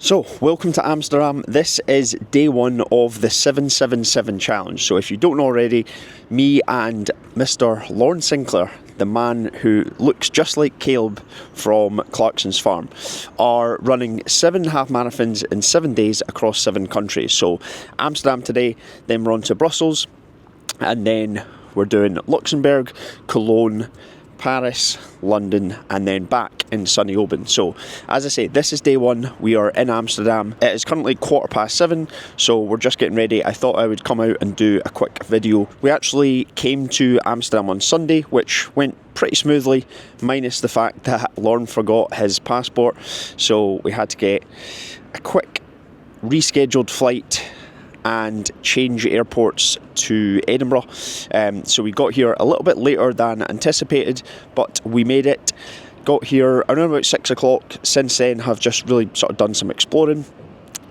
So, welcome to Amsterdam. This is day one of the 777 challenge. So if you don't know already, me and Mr Lawrence Sinclair, the man who looks just like Caleb from Clarkson's farm, are running 7.5 marathons in 7 days across 7 countries. So Amsterdam today, then we're on to Brussels, and then we're doing Luxembourg, Cologne, Paris, London, and then back in sunny Oban. So, as I say, this is day one. We are in Amsterdam. It is currently 7:15, so we're just getting ready. I thought I would come out and do a quick video. We actually came to Amsterdam on Sunday, which went pretty smoothly, minus the fact that Lauren forgot his passport, so we had to get a quick rescheduled flight and change airports to Edinburgh. So we got here a little bit later than anticipated, but we made it. Got here around about 6 o'clock. Since then, have just really sort of done some exploring,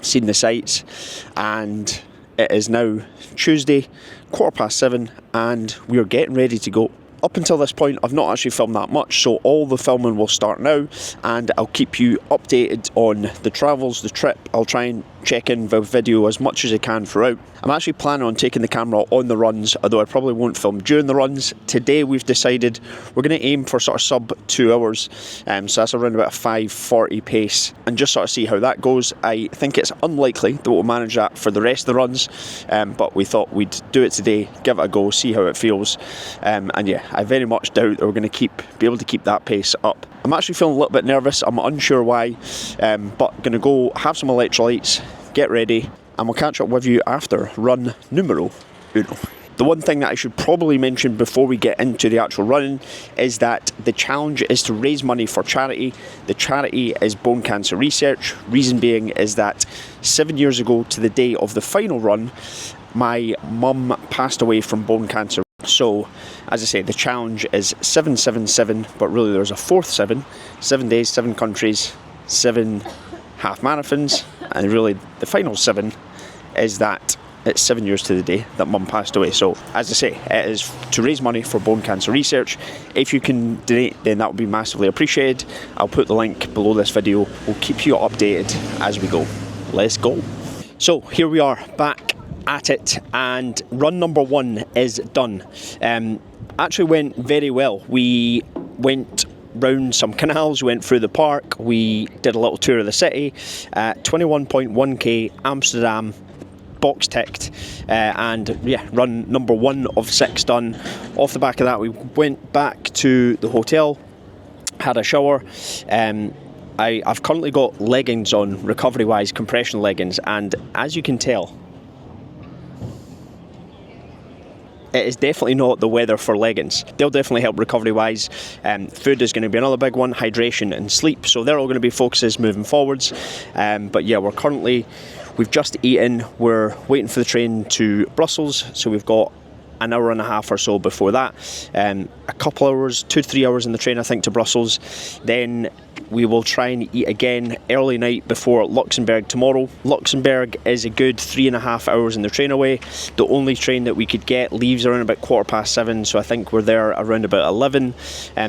seen the sights, and it is now Tuesday, 7:15, and we are getting ready to go. Up until this point, I've not actually filmed that much, so all the filming will start now, and I'll keep you updated on the travels, the trip. I'll try and check in with video as much as I can throughout. I'm actually planning on taking the camera on the runs, although I probably won't film during the runs. Today we've decided we're going to aim for sort of sub 2 hours, so that's around about a 5:40 pace, and just sort of see how that goes. I think it's unlikely that we'll manage that for the rest of the runs, but we thought we'd do it today, give it a go, see how it feels, and yeah, I very much doubt that we're going to be able to keep that pace up. I'm actually feeling a little bit nervous, I'm unsure why, but going to go have some electrolytes, get ready, and we'll catch up with you after run numero uno. The one thing that I should probably mention before we get into the actual running is that the challenge is to raise money for charity. The charity is bone cancer research. Reason being is that 7 years ago to the day of the final run, my mum passed away from bone cancer. So, as I say, the challenge is 777, but really there's a fourth 7. 7 days, 7 countries, 7 half marathons, and really the final 7 is that it's 7 years to the day that mum passed away. So, as I say, it is to raise money for bone cancer research. If you can donate, then that would be massively appreciated. I'll put the link below this video. We'll keep you updated as we go. Let's go. So, here we are, back at it, and run number 1 is done. Actually went very well. We went round some canals, went through the park, we did a little tour of the city, 21.1k Amsterdam, box ticked, and yeah, run number 1 of 6 done. Off the back of that, we went back to the hotel, had a shower. I've currently got leggings on, recovery wise, compression leggings, and as you can tell, it is definitely not the weather for leggings. They'll definitely help recovery wise. Food is going to be another big one, hydration and sleep, so they're all going to be focuses moving forwards. But yeah, we've just eaten, we're waiting for the train to Brussels, so we've got an hour and a half or so before that. A couple hours, 2 to 3 hours in the train I think to Brussels. Then we will try and eat again early night before Luxembourg tomorrow. Luxembourg is a good 3.5 hours in the train away. The only train that we could get leaves around about 7:15, so I think we're there around about 11.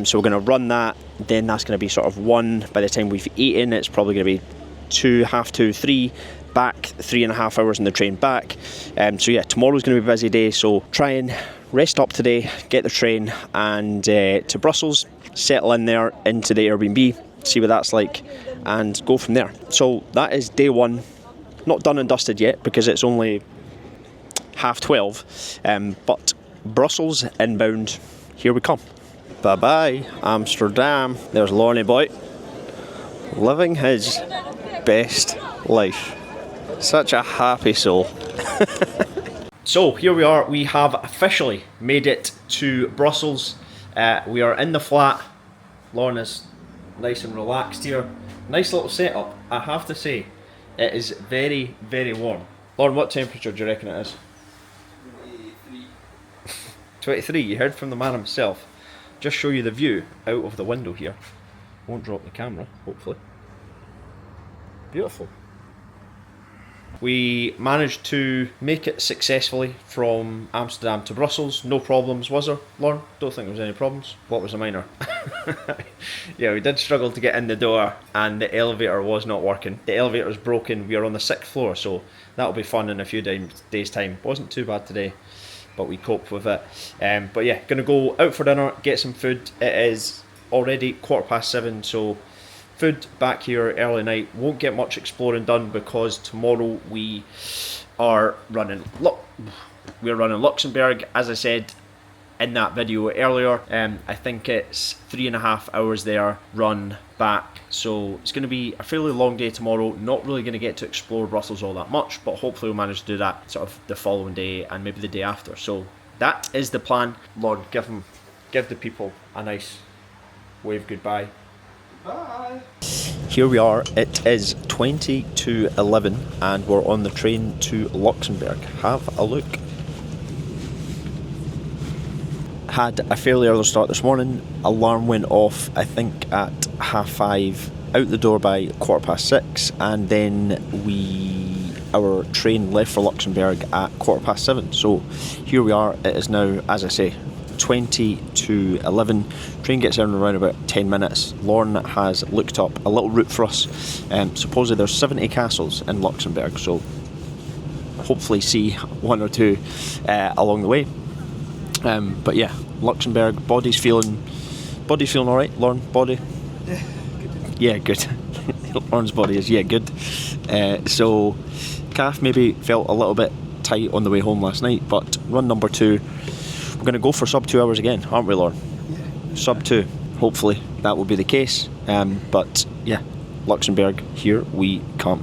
So we're going to run that, then that's going to be sort of 1. By the time we've eaten, it's probably going to be 2, half 2, 3. Back 3.5 hours in the train back. So yeah, tomorrow's going to be a busy day, so try and rest up today, get the train and to Brussels, settle in there into the Airbnb, see what that's like, and go from there. So that is day 1, not done and dusted yet because it's only 12:30, but Brussels inbound, here we come. Bye bye Amsterdam. There's Lorny boy living his best life. Such a happy soul. So here we are, we have officially made it to Brussels. We are in the flat. Lauren is nice and relaxed here. Nice little setup, I have to say. It is very, very warm. Lauren, what temperature do you reckon it is? 23. 23, you heard from the man himself. Just show you the view out of the window here. Won't drop the camera, hopefully. Beautiful. We managed to make it successfully from Amsterdam to Brussels. No problems, was there, Lauren? Don't think there was any problems. What was the minor? Yeah, we did struggle to get in the door and the elevator was not working. The elevator's broken. We are on the 6th floor, so that'll be fun in a few days' time. Wasn't too bad today, but we coped with it. But yeah, gonna go out for dinner, get some food. It is already 7:15, so food back here early night. Won't get much exploring done because tomorrow we are running Luxembourg, as I said in that video earlier. I think it's 3.5 hours there, run back, so it's going to be a fairly long day tomorrow. Not really going to get to explore Brussels all that much, but hopefully we'll manage to do that sort of the following day and maybe the day after. So that is the plan. Lord, give the people a nice wave goodbye. Bye. Here we are, it is 20 to 11 and we're on the train to Luxembourg. Have a look. Had a fairly early start this morning. Alarm went off I think at 5:30, out the door by 6:15, and then our train left for Luxembourg at 7:15. So here we are, it is now, as I say, 20 to 11. Train gets in around about 10 minutes. Lauren has looked up a little route for us. Supposedly there's 70 castles in Luxembourg, so hopefully see one or two along the way. But yeah, Luxembourg, body's feeling alright. Lauren, body? Yeah, good. Lauren's body is, yeah, good. So calf maybe felt a little bit tight on the way home last night, but run number 2, we're going to go for sub 2 hours again, aren't we, Lauren? Yeah. Sub 2. Hopefully that will be the case. But yeah, Luxembourg, here we come.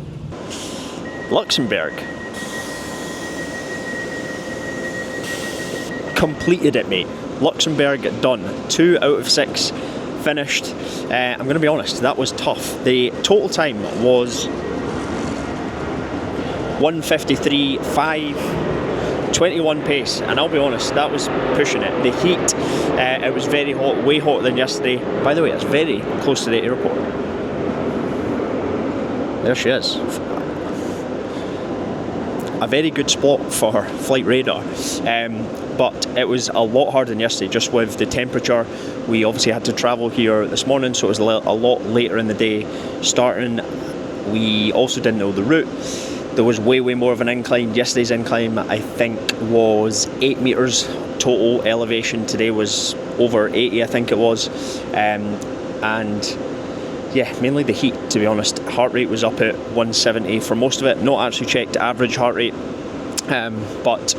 Luxembourg. Completed it, mate. Luxembourg done. 2 out of 6 finished. I'm going to be honest, that was tough. The total time was 1:53.5. 21 pace, and I'll be honest, that was pushing it. The heat, it was very hot, way hotter than yesterday. By the way, it's very close to the airport. There she is. A very good spot for flight radar, but it was a lot harder than yesterday, just with the temperature. We obviously had to travel here this morning, so it was a lot later in the day starting. We also didn't know the route. There was way more of an incline. Yesterday's incline, I think, was 8 metres total elevation. Today was over 80, I think it was. And yeah, mainly the heat, to be honest. Heart rate was up at 170 for most of it. Not actually checked average heart rate. But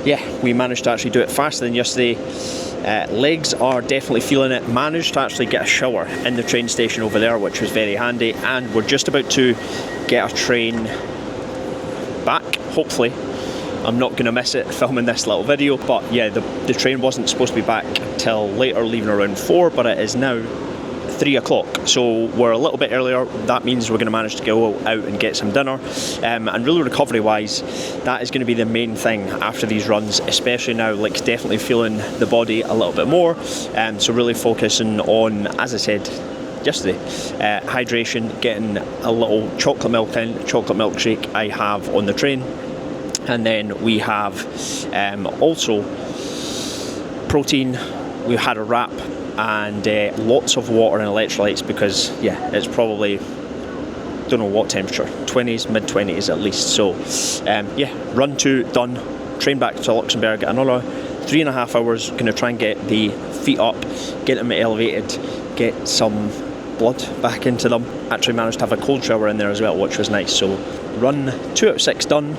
yeah, we managed to actually do it faster than yesterday. Legs are definitely feeling it. Managed to actually get a shower in the train station over there, which was very handy. And we're just about to get a train back, hopefully. I'm not going to miss it filming this little video, but yeah, the train wasn't supposed to be back till later, leaving around 4, but it is now 3 o'clock, so we're a little bit earlier. That means we're going to manage to go out and get some dinner, and really recovery wise, that is going to be the main thing after these runs, especially now, like definitely feeling the body a little bit more, so really focusing on, as I said yesterday, hydration, getting a little chocolate milk in, chocolate milkshake I have on the train, and then we have also protein. We had a wrap and lots of water and electrolytes, because yeah, it's probably, don't know what temperature, 20s, mid-20s at least. So yeah, run 2 done, train back to Luxembourg, another 3.5 hours. Going to try and get the feet up, get them elevated, get some blood back into them. Actually managed to have a cold shower in there as well, which was nice. So run 2 out of 6 done,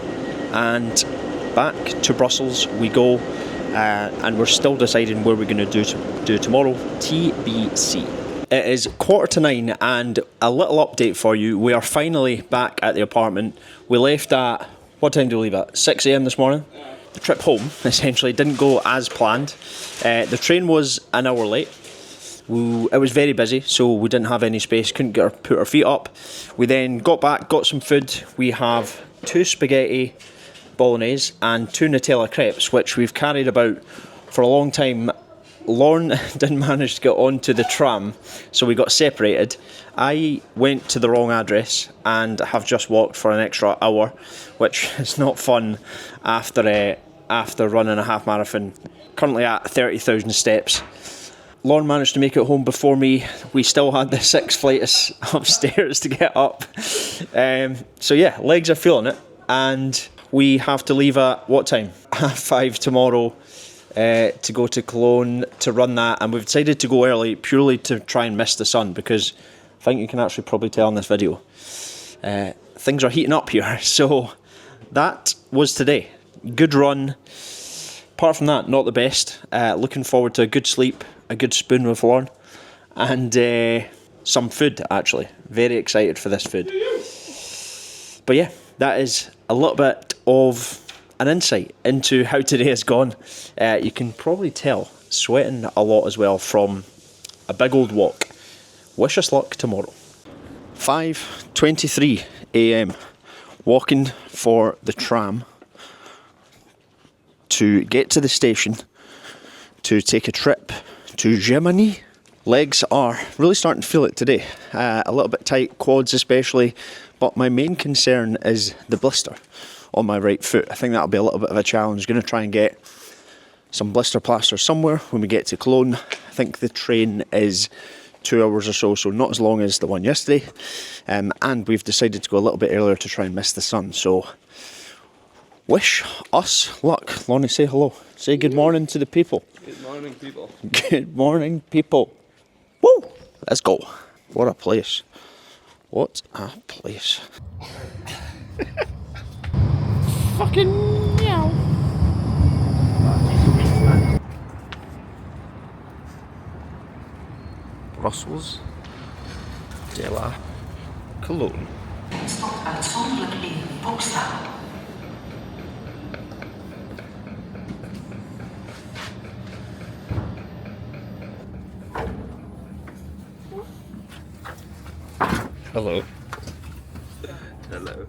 and back to Brussels we go, and we're still deciding where we're going to do tomorrow. TBC. It is 8:45, and a little update for you. We are finally back at the apartment. We left at, what time did we leave at? 6 a.m. this morning. The trip home essentially didn't go as planned. The train was an hour late. It was very busy, so we didn't have any space, couldn't put our feet up. We then got back, got some food. We have 2 spaghetti bolognese and 2 Nutella crepes, which we've carried about for a long time Lauren didn't manage to get onto the tram, so we got separated. I went to the wrong address and have just walked for an extra hour, which is not fun after running a half marathon. Currently at 30,000 steps. Lauren managed to make it home before me. We still had the 6 flights of stairs to get up. So yeah, legs are feeling it, and we have to leave at what time? 5 tomorrow. To go to Cologne to run that, and we've decided to go early purely to try and miss the sun, because I think you can actually probably tell in this video things are heating up here. So that was today. Good run. Apart from that, not the best. Looking forward to a good sleep, a good spoon with Lauren, and some food actually. Very excited for this food. But yeah, that is a little bit of an insight into how today has gone. You can probably tell, sweating a lot as well from a big old walk. Wish us luck tomorrow. 5:23 a.m. Walking for the tram to get to the station to take a trip to Germany. Legs are really starting to feel it today. A little bit tight, quads especially, but my main concern is the blister on my right foot. I think that'll be a little bit of a challenge. Going to try and get some blister plaster somewhere when we get to Cologne. I think the train is 2 hours or so, so not as long as the one yesterday. And we've decided to go a little bit earlier to try and miss the sun. So wish us luck. Lonnie, say hello. Say good morning to the people. Good morning, people. Good morning, people. Woo! Let's go. What a place. What a place. Fucking meow. Brussels de la Cologne. Stop uitzonderlijk in Boekstaal. Hello. Hello.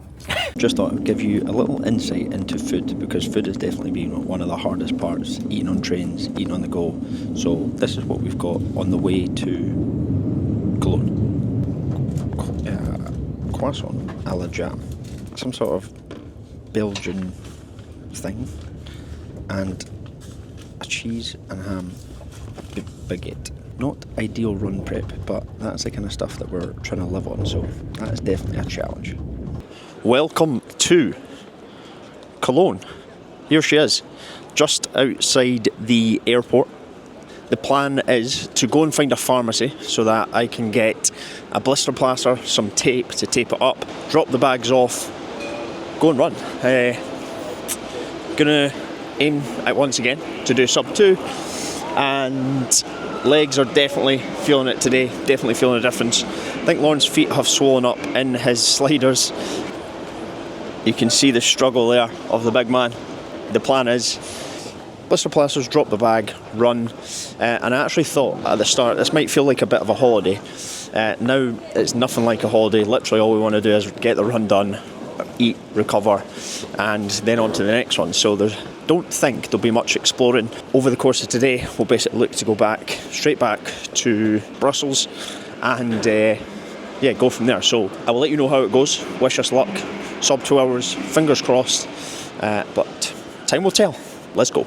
Just thought I'd give you a little insight into food, because food has definitely been one of the hardest parts, eating on trains, eating on the go. So this is what we've got on the way to Cologne. Croissant a la jam. Some sort of Belgian thing. And a cheese and ham baguette. Not ideal run prep, but that's the kind of stuff that we're trying to live on, so that is definitely a challenge. Welcome to Cologne. Here she is, just outside the airport. The plan is to go and find a pharmacy so that I can get a blister plaster, some tape to tape it up, drop the bags off, go and run. Gonna aim at once again to do sub 2, and legs are definitely feeling it today, definitely feeling a difference. I think Lauren's feet have swollen up in his sliders. You can see the struggle there of the big man. The plan is blister plasters, drop the bag, run. And I actually thought at the start this might feel like a bit of a holiday. Now it's nothing like a holiday. Literally all we want to do is get the run done, eat, recover, and then on to the next one. So don't think there'll be much exploring. Over the course of today, we'll basically look to go straight back to Brussels, and go from there. So I will let you know how it goes. Wish us luck. Sub 2 hours, fingers crossed, but time will tell. Let's go.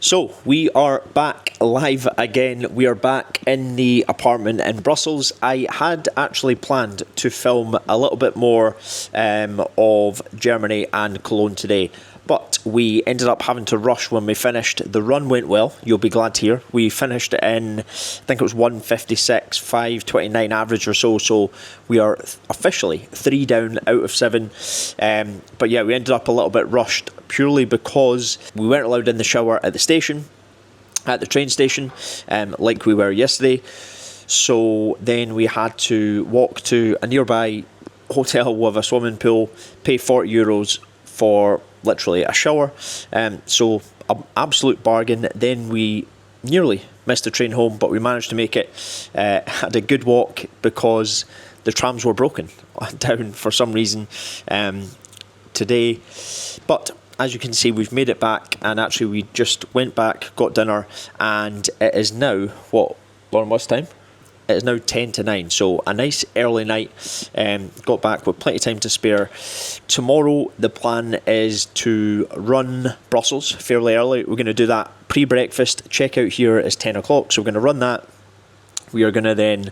So we are back live again. We are back in the apartment in Brussels. I had actually planned to film a little bit more of Germany and Cologne today, but we ended up having to rush when we finished. The run went well, you'll be glad to hear. We finished in, I think it was 1:56, 5:29 average or so, so we are officially 3 down out of 7. But yeah, we ended up a little bit rushed purely because we weren't allowed in the shower at the station, at the train station, like we were yesterday. So then we had to walk to a nearby hotel with a swimming pool, pay €40 for literally a shower. So an absolute bargain. Then we nearly missed the train home, but we managed to make it. Had a good walk because the trams were broken down for some reason today. But as you can see, we've made it back, and actually we just went back, got dinner, and it is now, what, Lauren, what's the time? It is now 10 to 9, so a nice early night. Got back with plenty of time to spare. Tomorrow the plan is to run Brussels fairly early. We're going to do that pre-breakfast. Checkout here is 10 o'clock, so we're going to run that. We are going to then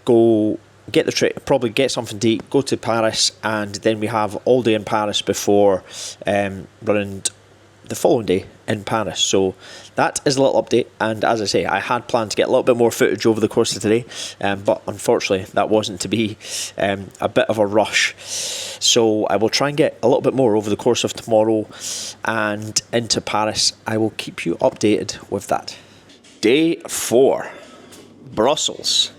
go get the train, probably get something to eat, go to Paris, and then we have all day in Paris before running the following day in Paris. So that is a little update, and as I say, I had planned to get a little bit more footage over the course of today, but unfortunately that wasn't to be. A bit of a rush, so I will try and get a little bit more over the course of tomorrow and into Paris. I will keep you updated with that. Day 4, Brussels.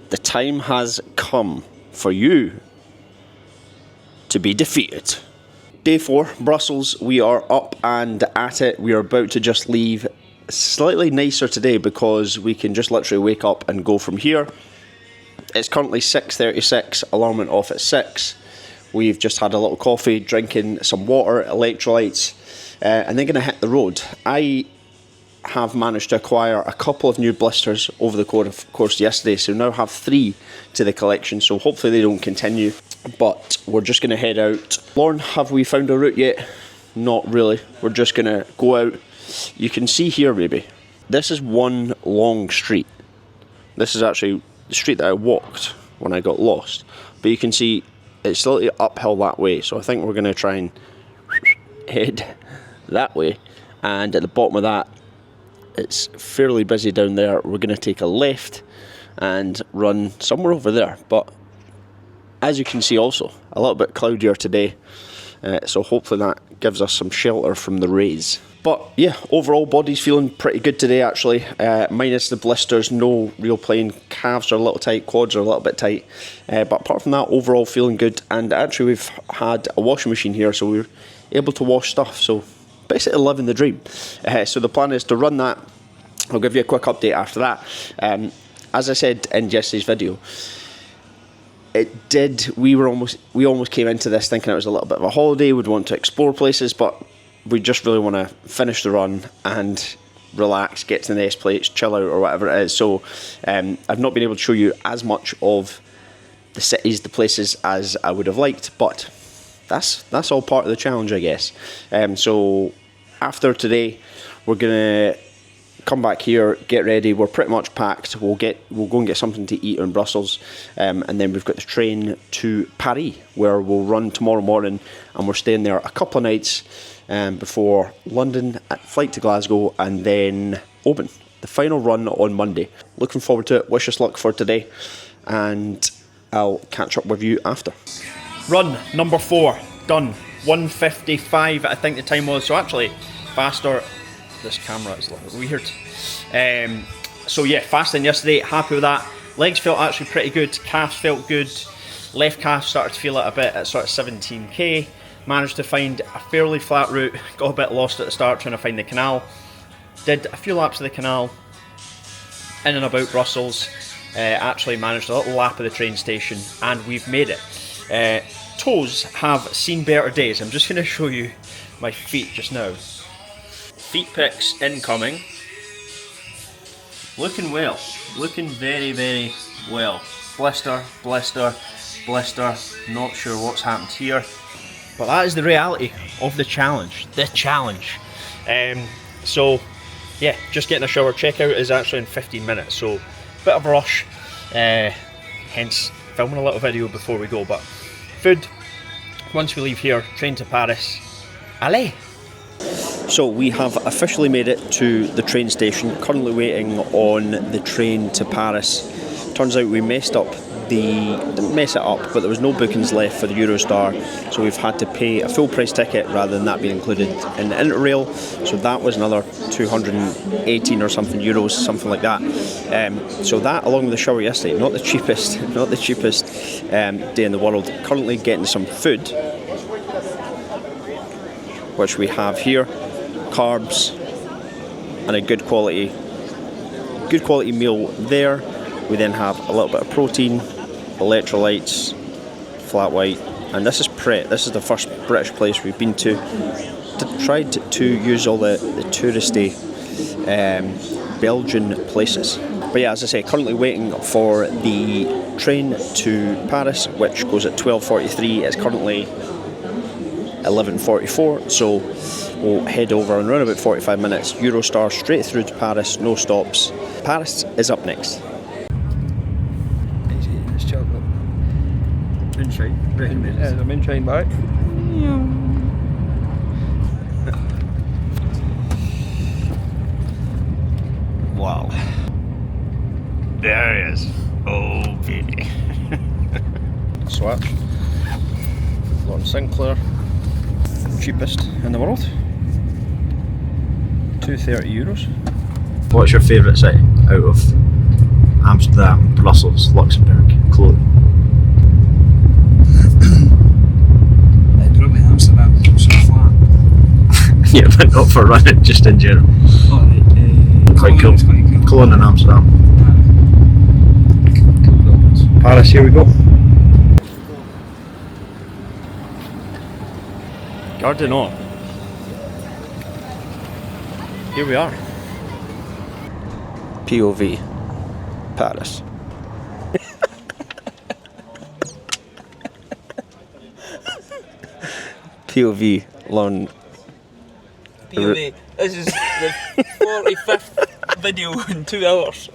The time has come for you to be defeated. Day 4, Brussels, we are up and at it. We are about to just leave. Slightly nicer today because we can just literally wake up and go from here. It's currently 6:36, alarm went off at 6. We've just had a little coffee, drinking some water, electrolytes, and then going to hit the road. I have managed to acquire a couple of new blisters over the course yesterday, so now have 3 to the collection, so hopefully they don't continue. But we're just going to head out. Lauren, have we found a route yet? Not really. We're just going to go out. You can see here, maybe. This is one long street. This is actually the street that I walked when I got lost. But you can see it's slightly uphill that way. So I think we're going to try and head that way. And at the bottom of that, it's fairly busy down there. We're going to take a left and run somewhere over there. But as you can see also, a little bit cloudier today, so hopefully that gives us some shelter from the rays. But yeah, overall body's feeling pretty good today actually, minus the blisters, no real pain. Calves are a little tight, quads are a little bit tight, but apart from that, overall feeling good. And actually we've had a washing machine here, so we're able to wash stuff, so basically living the dream. So the plan is to run that. I'll give you a quick update after that. As I said in yesterday's video, we almost came into this thinking it was a little bit of a holiday, we'd want to explore places, but we just really want to finish the run and relax, get to the next place, chill out or whatever it is. So I've not been able to show you as much of the cities, the places as I would have liked, but that's all part of the challenge, I guess. So after today, we're gonna come back here, get ready. We're pretty much packed. We'll go and get something to eat in Brussels, and then we've got the train to Paris, where we'll run tomorrow morning, and we're staying there a couple of nights before London, flight to Glasgow, and then Oban, the final run on Monday. Looking forward to it. Wish us luck for today, and I'll catch up with you after. Run number 4 done. 1:55 I think the time was, so actually faster. This camera is a little weird. So yeah, fasting yesterday, happy with that. Legs felt actually pretty good, calves felt good. Left calf started to feel it a bit at sort of 17k. Managed to find a fairly flat route, got a bit lost at the start trying to find the canal. Did a few laps of the canal, in and about Brussels. Actually managed a little lap of the train station, and we've made it. Toes have seen better days. I'm just going to show you my feet just now. Feet pics incoming. Looking well. Looking very, very well. Blister, blister, blister. Not sure what's happened here. But that is the reality of the challenge. The challenge. So, yeah, just getting a shower. Checkout is actually in 15 minutes. So, bit of a rush. Hence, filming a little video before we go. But food, once we leave here, train to Paris. Allez! So we have officially made it to the train station, currently waiting on the train to Paris. Turns out we didn't mess it up, but there was no bookings left for the Eurostar, so we've had to pay a full price ticket rather than that being included in the Interrail. So that was another 218 or something euros, something like that. So that, along with the shower yesterday, not the cheapest day in the world. Currently getting some food, which we have here, carbs and a good quality meal there. We then have a little bit of protein, electrolytes, flat white, and this is Pret. This is the first British place we've been to. Tried to use all the touristy Belgian places. But yeah, as I say, currently waiting for the train to Paris, which goes at 12:43. It's currently 11:44, so we'll head over in around about 45 minutes. Eurostar straight through to Paris, no stops. Paris is up next. It's chocolate. Moonshine. Yeah, the moonshine back. Wow. There he is. Oh, baby. Swatch. Mr Sinclair. Cheapest in the world. €230. What's your favourite city out of Amsterdam, Brussels, Luxembourg, Cologne? Probably Amsterdam, so flat. Yeah, but not for running, just in general. Quite cool. Cologne and Amsterdam. Paris, here we go. Garden on. Here we are. POV. Paris. POV. Lon. POV. This is the 45th video in 2 hours.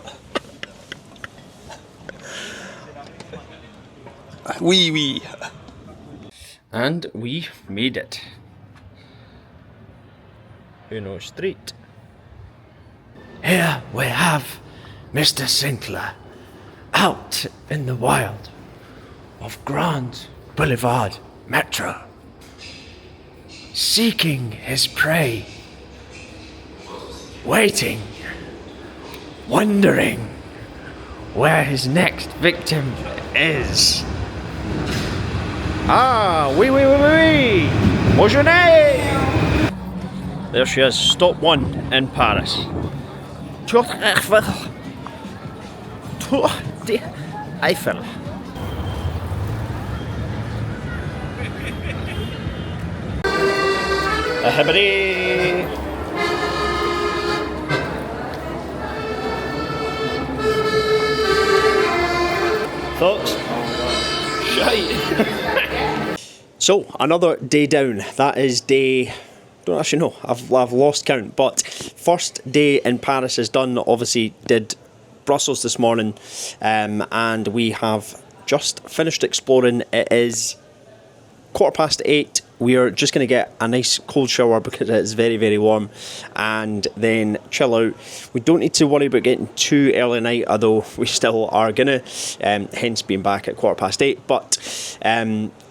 Wee. And we made it. Uno Street. Here we have Mr Sinclair out in the wild of Grand Boulevard Metro, seeking his prey, waiting, wondering where his next victim is. Ah, oui. What's your name? There she is, stop one in Paris. Tour d'Eiffel. Everybody. Thoughts? Shite. So, another day down. That is day... don't actually know. I've lost count. But first day in Paris is done. Obviously, did Brussels this morning. And we have just finished exploring. It is 8:15. We are just going to get a nice cold shower because it's very, very warm, and then chill out. We don't need to worry about getting too early night, although we still are going to, hence being back at 8:15. But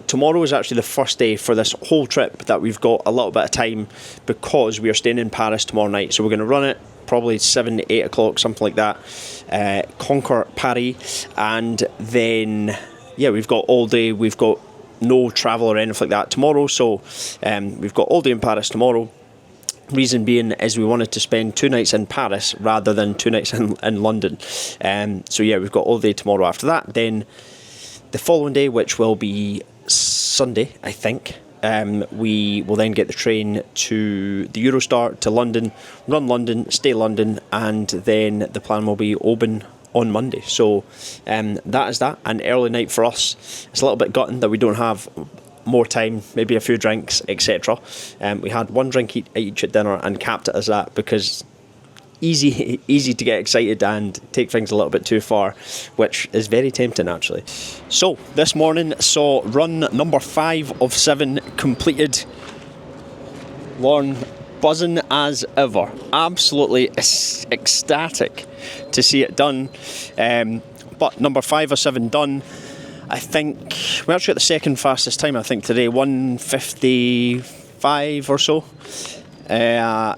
tomorrow is actually the first day for this whole trip that we've got a little bit of time, because we are staying in Paris tomorrow night. So we're going to run it probably 7, 8 o'clock, something like that. Conquer Paris, and then, yeah, we've got all day. We've got no travel or anything like that tomorrow, so we've got all day in Paris tomorrow. Reason being is we wanted to spend 2 nights in Paris rather than 2 nights in London. So yeah, we've got all day tomorrow. After that, then the following day, which will be Sunday, I think, we will then get the train to the Eurostar to London, run London, stay London, and then the plan will be Oban on Monday. So that is that. An early night for us. It's a little bit gutting that we don't have more time, maybe a few drinks, etc. We had 1 drink each at dinner and capped it as that, because easy to get excited and take things a little bit too far, which is very tempting actually. So this morning saw run number 5 of 7 completed. Lauren buzzing as ever, absolutely ecstatic to see it done. But number 5 of 7 done. I think we actually got the second fastest time, I think, today, 1:55 or so.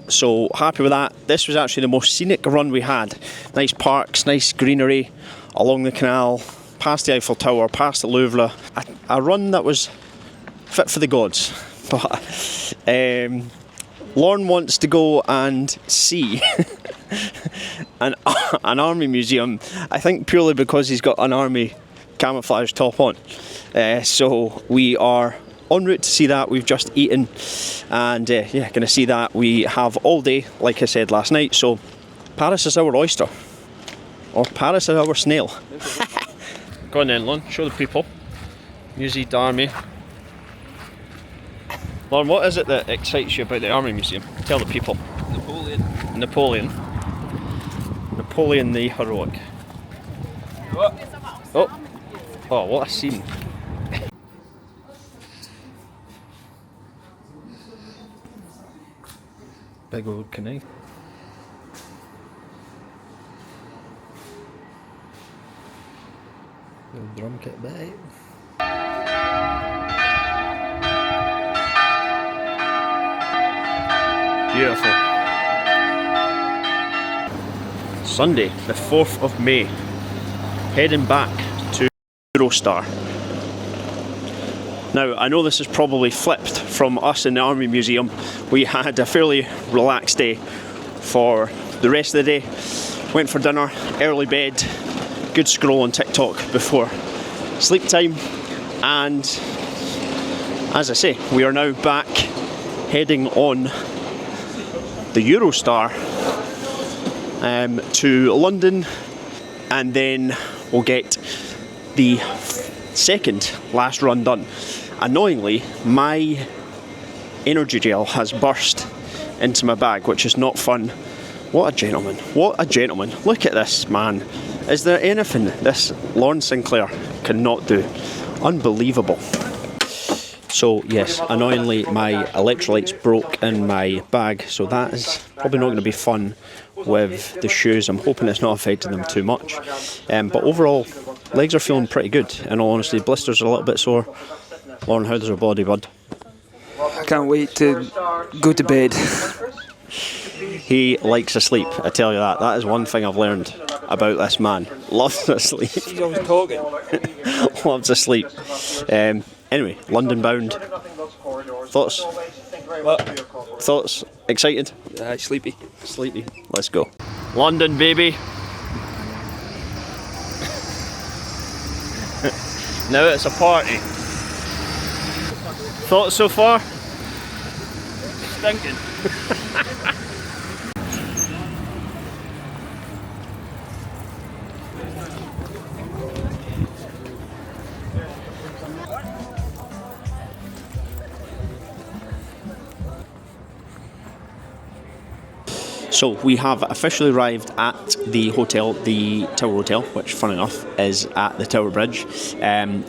So happy with that. This was actually the most scenic run we had. Nice parks, nice greenery along the canal, past the Eiffel Tower, past the Louvre. A run that was fit for the gods. But Lauren wants to go and see an army museum, I think purely because he's got an army camouflage top on. So we are en route to see that. We've just eaten, and yeah, going to see that. We have all day, like I said last night. So Paris is our oyster, or Paris is our snail. Go on then, Lon. Show the people. Musée d'Armée. Lon, what is it that excites you about the Army Museum? Tell the people. Napoleon the heroic. What? Oh, what a scene. Big old canoe. Little drum kit bag. Beautiful. Sunday, the 4th of May. Heading back to Eurostar. Now, I know this is probably flipped from us in the Army Museum. We had a fairly relaxed day for the rest of the day. Went for dinner, early bed, good scroll on TikTok before sleep time. And as I say, we are now back heading on the Eurostar to London, and then we'll get the second last run done. Annoyingly, my energy gel has burst into my bag, which is not fun. What a gentleman, what a gentleman. Look at this man. Is there anything this Lorne Sinclair cannot do? Unbelievable. So yes, annoyingly my electrolytes broke in my bag, so that is probably not going to be fun with the shoes. I'm hoping it's not affecting them too much. But overall, legs are feeling pretty good. In all honesty, blisters are a little bit sore. Lauren, how's your body, bud? I can't wait to go to bed. He likes to sleep, I tell you that. That is one thing I've learned about this man. Loves to sleep. He's always talking. Loves to sleep. Anyway, London bound. Thoughts? What? Thoughts? Excited? Sleepy. Sleepy. Let's go. London, baby. Now it's a party. Thoughts so far? Stinking. So we have officially arrived at the hotel, the Tower Hotel, which, fun enough, is at the Tower Bridge. And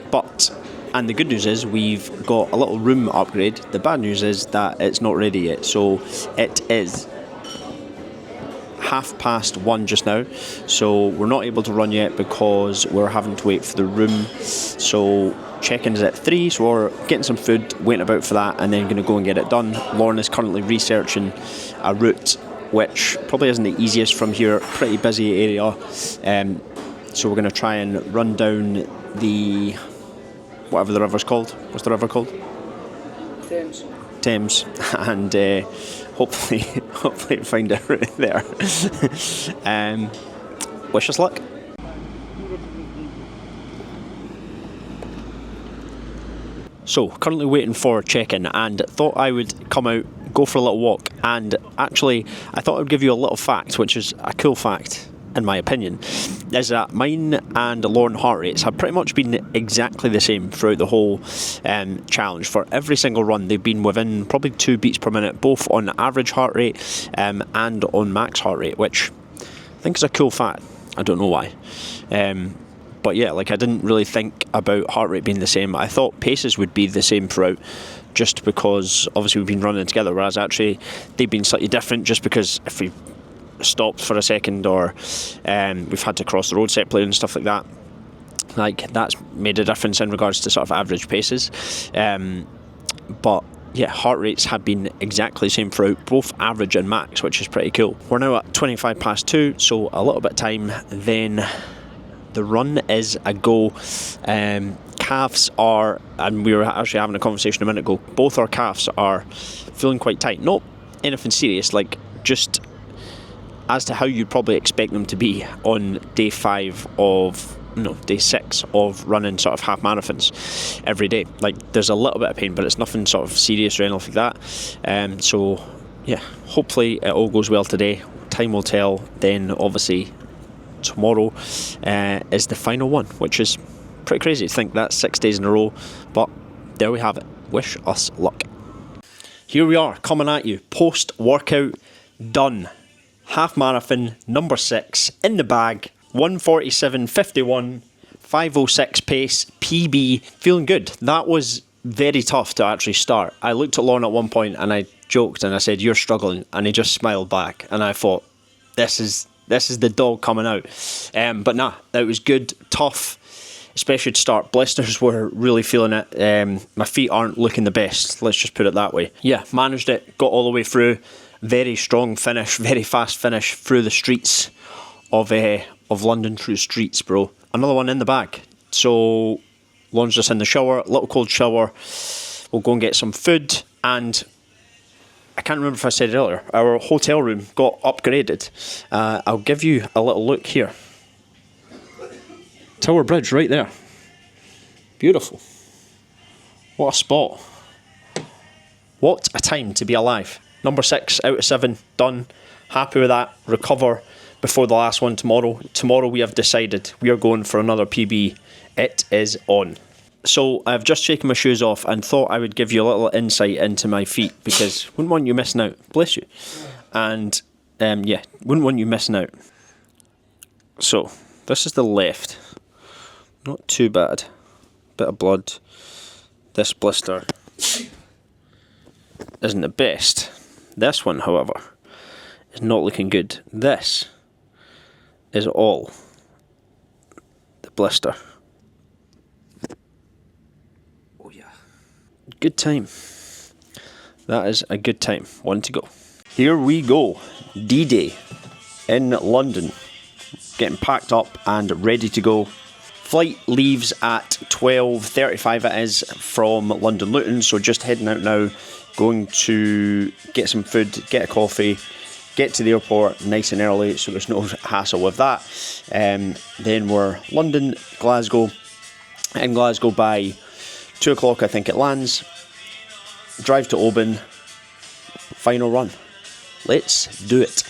the good news is we've got a little room upgrade. The bad news is that it's not ready yet. So it is 1:30 just now. So we're not able to run yet because we're having to wait for the room. So check-in is at 3, so we're getting some food, waiting about for that, and then going to go and get it done. Lauren is currently researching a route which probably isn't the easiest from here, pretty busy area. So we're going to try and run down the, whatever the river's called. What's the river called? Thames. And hopefully find a route there. Wish us luck. So, currently waiting for check-in, and thought I would come out, go for a little walk, and actually I thought I'd give you a little fact, which is a cool fact in my opinion, is that mine and Lauren heart rates have pretty much been exactly the same throughout the whole challenge. For every single run they've been within probably 2 beats per minute, both on average heart rate and on max heart rate, which I think is a cool fact. I don't know why. But yeah, like I didn't really think about heart rate being the same. I thought paces would be the same throughout, just because obviously we've been running together, whereas actually they've been slightly different, just because if we stopped for a second or we've had to cross the road separately and stuff like that, like that's made a difference in regards to sort of average paces. But yeah, heart rates have been exactly the same throughout, both average and max, which is pretty cool. We're now at 2:25, so a little bit of time, then the run is a go. Calves are, and we were actually having a conversation a minute ago, both our calves are feeling quite tight. Not anything serious, like just as to how you'd probably expect them to be on day 5 of no, day 6 of running sort of half marathons every day. Like, there's a little bit of pain, but it's nothing sort of serious or anything like that. So yeah, hopefully it all goes well today. Time will tell. Then obviously tomorrow is the final one, which is pretty crazy to think that's 6 days in a row, but there we have it. Wish us luck. Here we are, coming at you, post-workout done. Half marathon, number 6, in the bag, 1:47.51, 5:06 pace, PB, feeling good. That was very tough to actually start. I looked at Lorne at one point and I joked and I said, "You're struggling," and he just smiled back, and I thought, this is the dog coming out. But nah, it was good, tough, especially to start. Blisters were really feeling it. My feet aren't looking the best, let's just put it that way. Yeah, managed it, got all the way through. Very strong finish, very fast finish through the streets of London, through streets, bro. Another one in the bag. So Lauren's just in the shower, little cold shower. We'll go and get some food, and I can't remember if I said it earlier, our hotel room got upgraded. I'll give you a little look here. Tower Bridge right there. Beautiful. What a spot. What a time to be alive. Number 6 out of 7 done. Happy with that. Recover before the last one tomorrow. Tomorrow we have decided we are going for another PB. It is on. So I've just taken my shoes off and thought I would give you a little insight into my feet, because wouldn't want you missing out. Bless you. And yeah, wouldn't want you missing out. So this is the left. Not too bad. Bit of blood. This blister isn't the best. This one, however, is not looking good. This is all the blister. Oh yeah. Good time. That is a good time. One to go. Here we go. D-Day in London. Getting packed up and ready to go. Flight leaves at 12:35 it is from London Luton, so just heading out now, going to get some food, get a coffee, get to the airport nice and early so there's no hassle with that. Then we're London, Glasgow, in Glasgow by 2 o'clock I think it lands, drive to Oban, final run. Let's do it.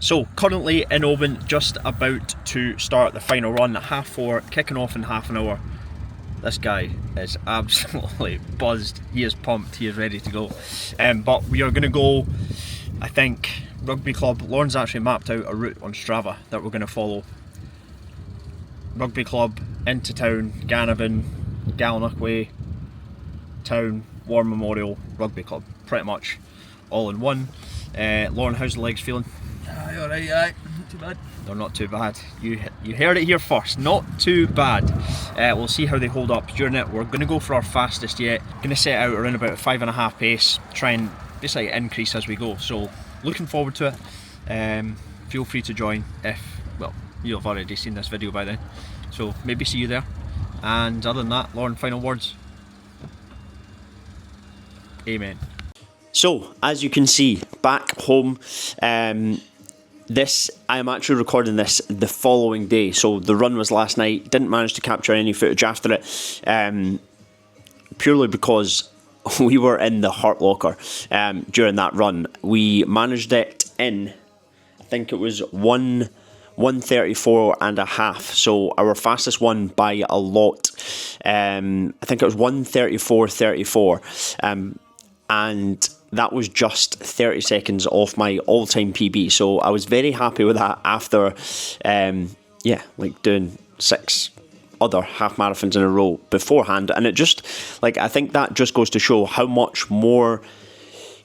So currently in Oban, just about to start the final run at 4:30, kicking off in half an hour. This guy is absolutely buzzed, he is pumped, he is ready to go. But we are going to go, I think, Rugby Club. Lauren's actually mapped out a route on Strava that we're going to follow. Rugby Club, into town, Ganavan, Galnock Way, town, War Memorial, Rugby Club. Pretty much all in one. Lauren, how's the legs feeling? Aye, alright, aye. Not too bad. They're not too bad. You heard it here first. Not too bad. We'll see how they hold up during it. We're going to go for our fastest yet. Going to set out around about a 5.5 pace. Try and basically increase as we go. So looking forward to it. Feel free to join if, well, you've already seen this video by then. So maybe see you there. And other than that, Lauren, final words. Amen. So as you can see, back home. I am actually recording this the following day, so the run was last night. Didn't manage to capture any footage after it, purely because we were in the heart locker during that run. We managed it in, I think it was 1:34 and a half, so our fastest one by a lot. I think it was 1:34.34, and that was just 30 seconds off my all-time PB, so I was very happy with that after, doing 6 other half marathons in a row beforehand, and it just, I think that just goes to show how much more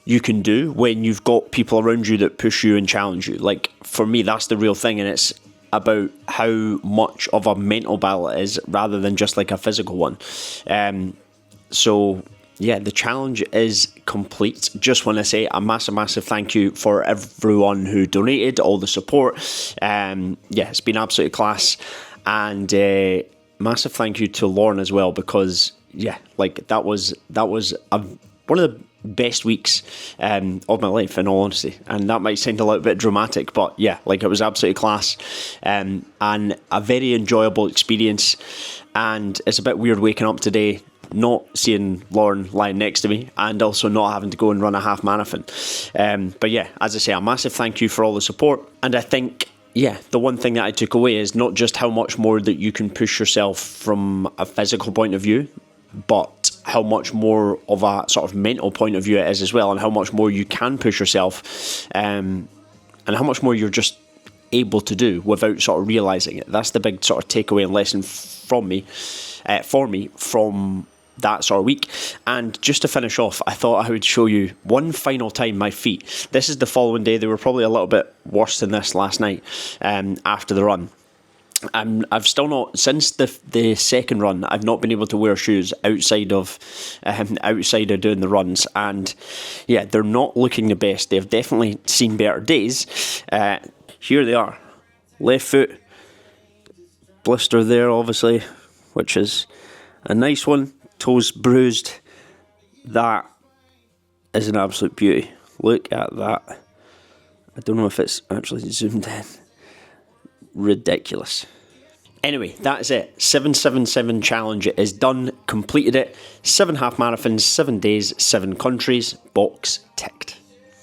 you can do when you've got people around you that push you and challenge you. For me, that's the real thing, and it's about how much of a mental battle it is rather than just a physical one. So yeah, the challenge is complete. Just want to say a massive thank you for everyone who donated, all the support. Yeah, it's been absolutely class. And massive thank you to Lauren as well, because yeah, like that was one of the best weeks of my life, in all honesty. And that might sound a little bit dramatic, but yeah, like it was absolutely class, and a very enjoyable experience. And it's a bit weird waking up today not seeing Lauren lying next to me, and also not having to go and run a half marathon. But yeah, as I say, a massive thank you for all the support. And I think, yeah, the one thing that I took away is not just how much more that you can push yourself from a physical point of view, but how much more of a sort of mental point of view it is as well, and how much more you can push yourself, and how much more you're just able to do without sort of realising it. That's the big sort of takeaway and lesson for me from that sort of week. And just to finish off, I thought I would show you one final time my feet. This is the following day. They were probably a little bit worse than this last night after the run. I've still not, since the second run, I've not been able to wear shoes outside of doing the runs, and yeah, they're not looking the best. They've definitely seen better days. Here they are, left foot blister there, obviously, which is a nice one. Toes bruised. That is an absolute beauty. Look at that. I don't know if it's actually zoomed in. Ridiculous. Anyway, that's it. 777 challenge is done. Completed it. 7 half marathons, 7 days, 7 countries. Box ticked.